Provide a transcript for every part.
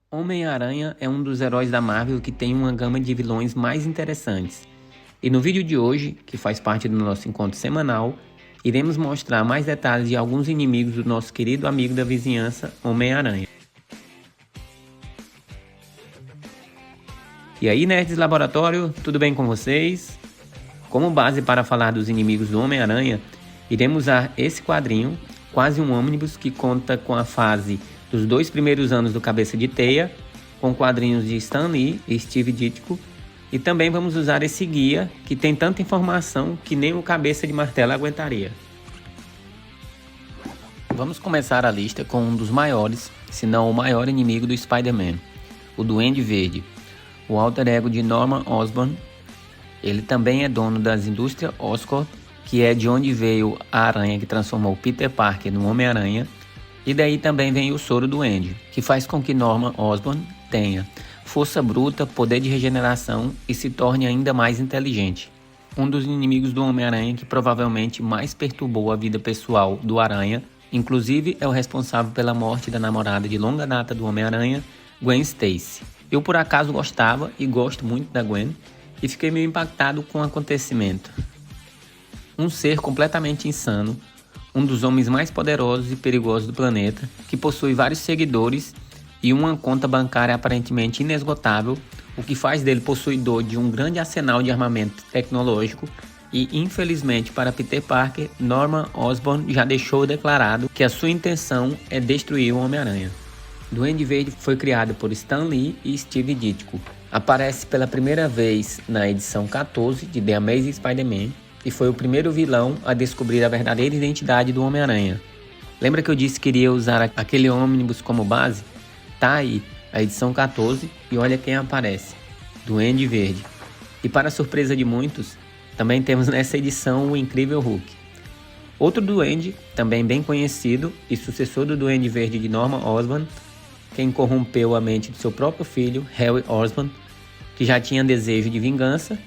Homem-Aranha é um dos heróis da Marvel que tem uma gama de vilões mais interessantes. E no vídeo de hoje, que faz parte do nosso encontro semanal, iremos mostrar mais detalhes de alguns inimigos do nosso querido amigo da vizinhança, Homem-Aranha. E aí, nerds laboratório, tudo bem com vocês? Como base para falar dos inimigos do Homem-Aranha, iremos usar esse quadrinho, quase um ônibus, que conta com a fase dos 2 primeiros anos do Cabeça de Teia, com quadrinhos de Stan Lee e Steve Ditko, e também vamos usar esse guia, que tem tanta informação que nem o Cabeça de Martelo aguentaria. Vamos começar a lista com um dos maiores, se não o maior inimigo do Spider-Man, o Duende Verde, o alter ego de Norman Osborn. Ele também é dono das indústrias Oscorp, que é de onde veio a aranha que transformou Peter Parker no Homem-Aranha, e daí também vem o soro Duende, que faz com que Norman Osborn tenha força bruta, poder de regeneração e se torne ainda mais inteligente. Um dos inimigos do Homem-Aranha que provavelmente mais perturbou a vida pessoal do Aranha, inclusive é o responsável pela morte da namorada de longa data do Homem-Aranha, Gwen Stacy. Eu por acaso gostava e gosto muito da Gwen, e fiquei meio impactado com o acontecimento. Um ser completamente insano, um dos homens mais poderosos e perigosos do planeta, que possui vários seguidores e uma conta bancária aparentemente inesgotável, o que faz dele possuidor de um grande arsenal de armamento tecnológico. E infelizmente para Peter Parker, Norman Osborn já deixou declarado que a sua intenção é destruir o Homem-Aranha. Duende Verde foi criado por Stan Lee e Steve Ditko. Aparece pela primeira vez na edição 14 de The Amazing Spider-Man e foi o primeiro vilão a descobrir a verdadeira identidade do Homem-Aranha. Lembra que eu disse que iria usar aquele ônibus como base? Tá aí, a edição 14, e olha quem aparece, Duende Verde. E para surpresa de muitos, também temos nessa edição o incrível Hulk. Outro duende, também bem conhecido e sucessor do Duende Verde de Norman Osborn, quem corrompeu a mente de seu próprio filho, Harry Osborn, que já tinha desejo de vingança,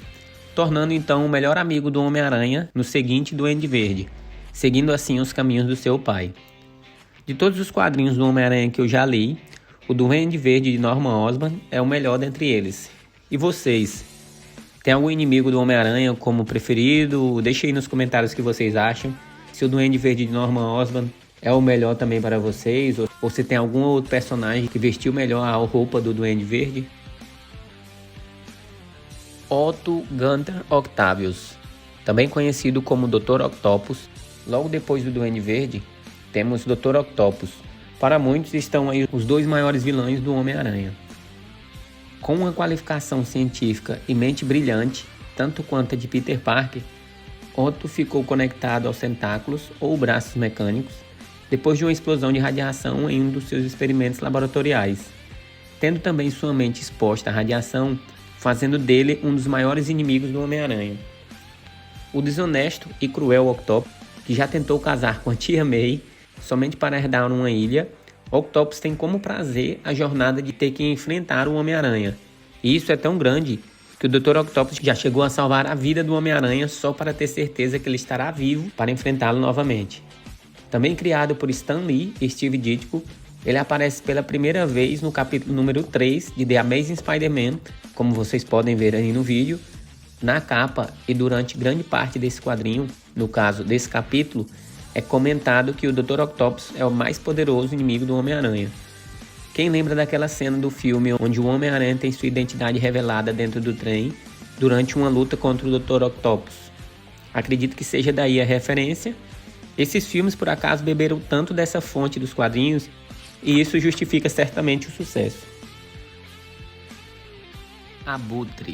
tornando então o melhor amigo do Homem-Aranha no seguinte Duende Verde, seguindo assim os caminhos do seu pai. De todos os quadrinhos do Homem-Aranha que eu já li, o Duende Verde de Norman Osborn é o melhor dentre eles. E vocês? Tem algum inimigo do Homem-Aranha como preferido? Deixe aí nos comentários o que vocês acham. Se o Duende Verde de Norman Osborn é o melhor também para vocês, ou se tem algum outro personagem que vestiu melhor a roupa do Duende Verde. Otto Gunther Octavius, também conhecido como Dr. Octopus. Logo depois do Duende Verde, temos Dr. Octopus. Para muitos estão aí os 2 maiores vilões do Homem-Aranha. Com uma qualificação científica e mente brilhante, tanto quanto a de Peter Parker, Otto ficou conectado aos tentáculos ou braços mecânicos depois de uma explosão de radiação em um dos seus experimentos laboratoriais, tendo também sua mente exposta à radiação, fazendo dele um dos maiores inimigos do Homem-Aranha. O desonesto e cruel Octopus, que já tentou casar com a tia May somente para herdar uma ilha, Octopus tem como prazer a jornada de ter que enfrentar o Homem-Aranha. E isso é tão grande que o Dr. Octopus já chegou a salvar a vida do Homem-Aranha só para ter certeza que ele estará vivo para enfrentá-lo novamente. Também criado por Stan Lee e Steve Ditko, ele aparece pela primeira vez no capítulo número 3 de The Amazing Spider-Man, como vocês podem ver aí no vídeo. Na capa e durante grande parte desse quadrinho, no caso desse capítulo, é comentado que o Dr. Octopus é o mais poderoso inimigo do Homem-Aranha. Quem lembra daquela cena do filme onde o Homem-Aranha tem sua identidade revelada dentro do trem durante uma luta contra o Dr. Octopus? Acredito que seja daí a referência. Esses filmes por acaso beberam tanto dessa fonte dos quadrinhos e isso justifica certamente o sucesso. Abutre.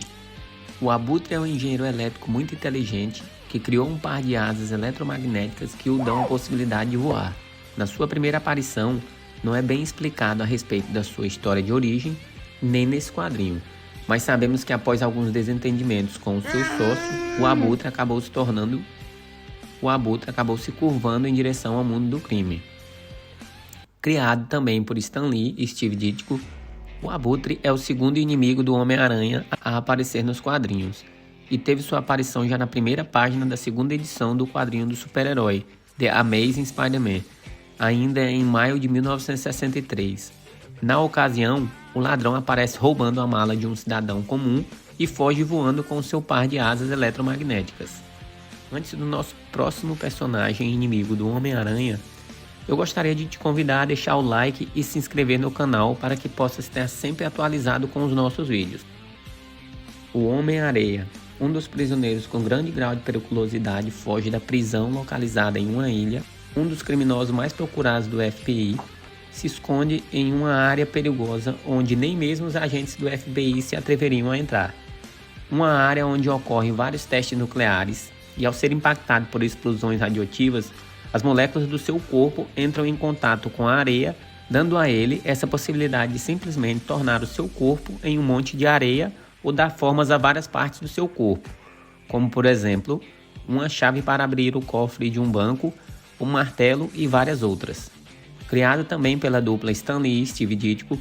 O Abutre é um engenheiro elétrico muito inteligente que criou um par de asas eletromagnéticas que o dão a possibilidade de voar. Na sua primeira aparição, não é bem explicado a respeito da sua história de origem, nem nesse quadrinho, mas sabemos que após alguns desentendimentos com o seu sócio, o Abutre acabou se curvando em direção ao mundo do crime. Criado também por Stan Lee e Steve Ditko, o Abutre é o segundo inimigo do Homem-Aranha a aparecer nos quadrinhos, e teve sua aparição já na primeira página da segunda edição do quadrinho do super-herói, The Amazing Spider-Man, ainda em maio de 1963. Na ocasião, o ladrão aparece roubando a mala de um cidadão comum e foge voando com seu par de asas eletromagnéticas. Antes do nosso próximo personagem inimigo do Homem-Aranha, eu gostaria de te convidar a deixar o like e se inscrever no canal para que possa estar sempre atualizado com os nossos vídeos. O Homem-Areia, um dos prisioneiros com grande grau de periculosidade, foge da prisão localizada em uma ilha. Um dos criminosos mais procurados do FBI se esconde em uma área perigosa onde nem mesmo os agentes do FBI se atreveriam a entrar. Uma área onde ocorrem vários testes nucleares e, ao ser impactado por explosões radioativas, as moléculas do seu corpo entram em contato com a areia, dando a ele essa possibilidade de simplesmente tornar o seu corpo em um monte de areia ou dar formas a várias partes do seu corpo, como por exemplo, uma chave para abrir o cofre de um banco, um martelo e várias outras. Criado também pela dupla Stan Lee e Steve Ditko,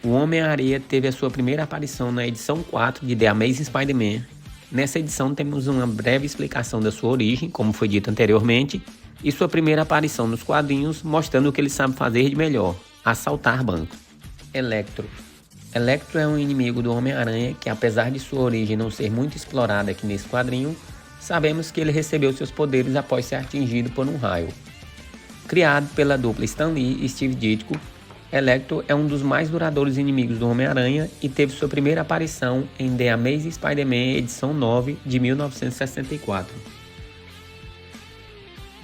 o Homem-Areia teve a sua primeira aparição na edição 4 de The Amazing Spider-Man. Nessa edição temos uma breve explicação da sua origem, como foi dito anteriormente, e sua primeira aparição nos quadrinhos, mostrando o que ele sabe fazer de melhor: assaltar bancos. Electro. Electro é um inimigo do Homem-Aranha que, apesar de sua origem não ser muito explorada aqui nesse quadrinho, sabemos que ele recebeu seus poderes após ser atingido por um raio. Criado pela dupla Stan Lee e Steve Ditko, Electro é um dos mais duradouros inimigos do Homem-Aranha e teve sua primeira aparição em The Amazing Spider-Man edição 9 de 1964.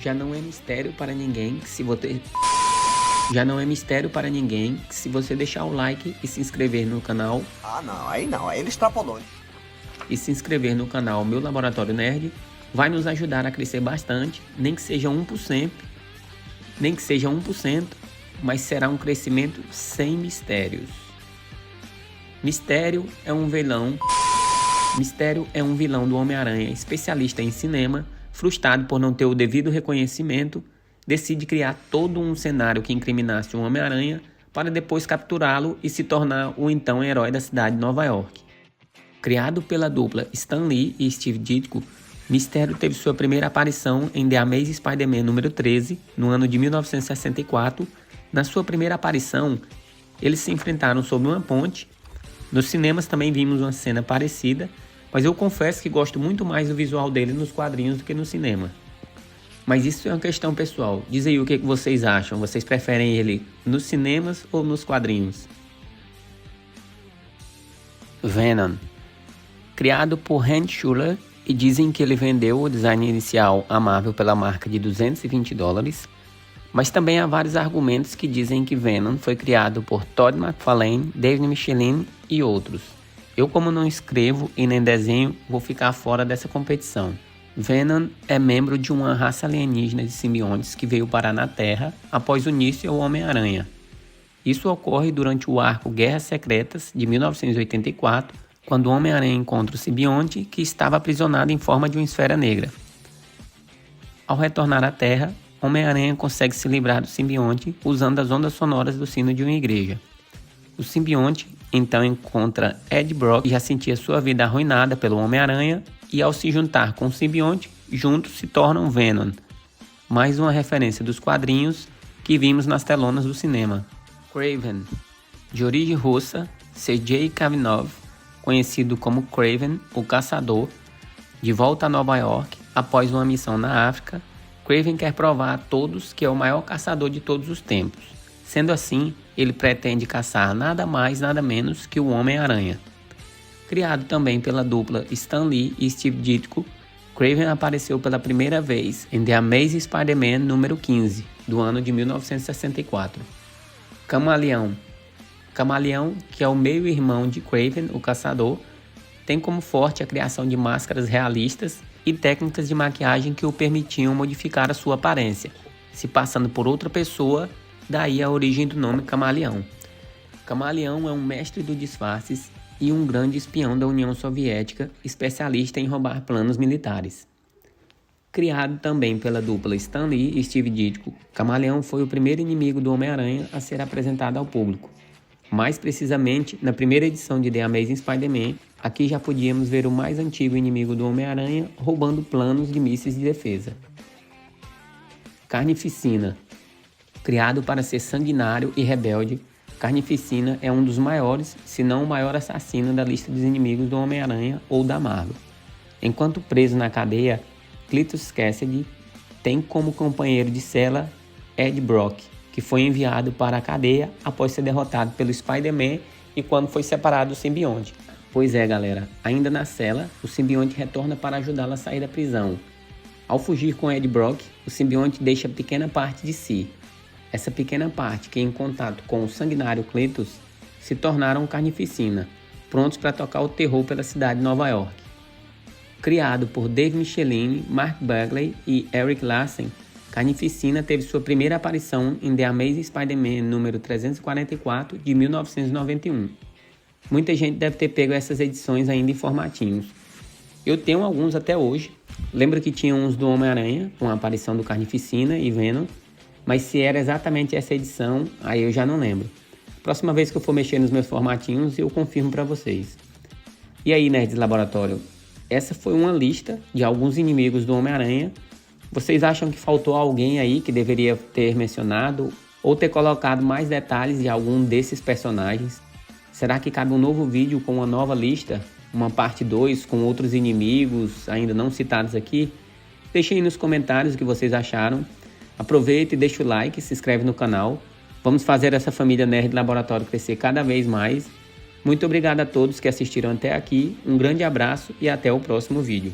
Já não é mistério para ninguém que se você deixar o like e se inscrever no canal. Aí ele extrapolou. E se inscrever no canal Meu Laboratório Nerd vai nos ajudar a crescer bastante, nem que seja 1%, mas será um crescimento sem mistérios. Mistério é um vilão do Homem-Aranha, especialista em cinema, frustrado por não ter o devido reconhecimento, decide criar todo um cenário que incriminasse o Homem-Aranha para depois capturá-lo e se tornar o então herói da cidade de Nova York. Criado pela dupla Stan Lee e Steve Ditko, Mistério teve sua primeira aparição em The Amazing Spider-Man número 13, no ano de 1964. Na sua primeira aparição, eles se enfrentaram sob uma ponte. Nos cinemas também vimos uma cena parecida, mas eu confesso que gosto muito mais do visual dele nos quadrinhos do que no cinema. Mas isso é uma questão pessoal. Diz aí o que vocês acham. Vocês preferem ele nos cinemas ou nos quadrinhos? Venom. Criado por Hans Schuller, e dizem que ele vendeu o design inicial à Marvel pela marca de $220, mas também há vários argumentos que dizem que Venom foi criado por Todd McFarlane, David Michelin e outros. Eu, como não escrevo e nem desenho, vou ficar fora dessa competição. Venom é membro de uma raça alienígena de simbiontes que veio parar na Terra após unir-se ao Homem-Aranha. Isso ocorre durante o arco Guerras Secretas de 1984, quando o Homem-Aranha encontra o simbionte que estava aprisionado em forma de uma esfera negra. Ao retornar à Terra, Homem-Aranha consegue se livrar do simbionte usando as ondas sonoras do sino de uma igreja. O simbionte então encontra Ed Brock, que já sentia sua vida arruinada pelo Homem-Aranha, e ao se juntar com o simbionte, juntos se tornam Venom. Mais uma referência dos quadrinhos que vimos nas telonas do cinema. Kraven. De origem russa, Sergei Kavnov, conhecido como Kraven, o Caçador, de volta a Nova York após uma missão na África, Kraven quer provar a todos que é o maior caçador de todos os tempos. Sendo assim, ele pretende caçar nada mais nada menos que o Homem-Aranha. Criado também pela dupla Stan Lee e Steve Ditko, Kraven apareceu pela primeira vez em The Amazing Spider-Man número 15, do ano de 1964. Camaleão. Camaleão, que é o meio-irmão de Kraven, o Caçador, tem como forte a criação de máscaras realistas e técnicas de maquiagem que o permitiam modificar a sua aparência, se passando por outra pessoa, daí a origem do nome Camaleão. Camaleão é um mestre dos disfarces e um grande espião da União Soviética, especialista em roubar planos militares. Criado também pela dupla Stan Lee e Steve Ditko, Camaleão foi o primeiro inimigo do Homem-Aranha a ser apresentado ao público. Mais precisamente, na primeira edição de The Amazing Spider-Man, aqui já podíamos ver o mais antigo inimigo do Homem-Aranha roubando planos de mísseis de defesa. Carnificina. Criado para ser sanguinário e rebelde, Carnificina é um dos maiores, se não o maior assassino da lista dos inimigos do Homem-Aranha ou da Marvel. Enquanto preso na cadeia, Cletus Kasady tem como companheiro de cela Ed Brock, que foi enviado para a cadeia após ser derrotado pelo Spider-Man e quando foi separado do simbionte. Pois é, galera, ainda na cela, o simbionte retorna para ajudá-la a sair da prisão. Ao fugir com Ed Brock, o simbionte deixa pequena parte de si. Essa pequena parte, que em contato com o sanguinário Cletus, se tornaram Carnificina, prontos para tocar o terror pela cidade de Nova York. Criado por Dave Michelini, Mark Bagley e Eric Larsen, Carnificina teve sua primeira aparição em The Amazing Spider-Man número 344 de 1991. Muita gente deve ter pego essas edições ainda em formatinhos. Eu tenho alguns até hoje. Lembro que tinha uns do Homem-Aranha, com a aparição do Carnificina e Venom, mas se era exatamente essa edição, aí eu já não lembro. Próxima vez que eu for mexer nos meus formatinhos, eu confirmo para vocês. E aí, Nerds Laboratório? Essa foi uma lista de alguns inimigos do Homem-Aranha. Vocês acham que faltou alguém aí que deveria ter mencionado ou ter colocado mais detalhes de algum desses personagens? Será que cabe um novo vídeo com uma nova lista? Uma parte 2 com outros inimigos ainda não citados aqui? Deixem aí nos comentários o que vocês acharam. Aproveita e deixa o like, se inscreve no canal. Vamos fazer essa família Nerd Laboratório crescer cada vez mais. Muito obrigado a todos que assistiram até aqui. Um grande abraço e até o próximo vídeo.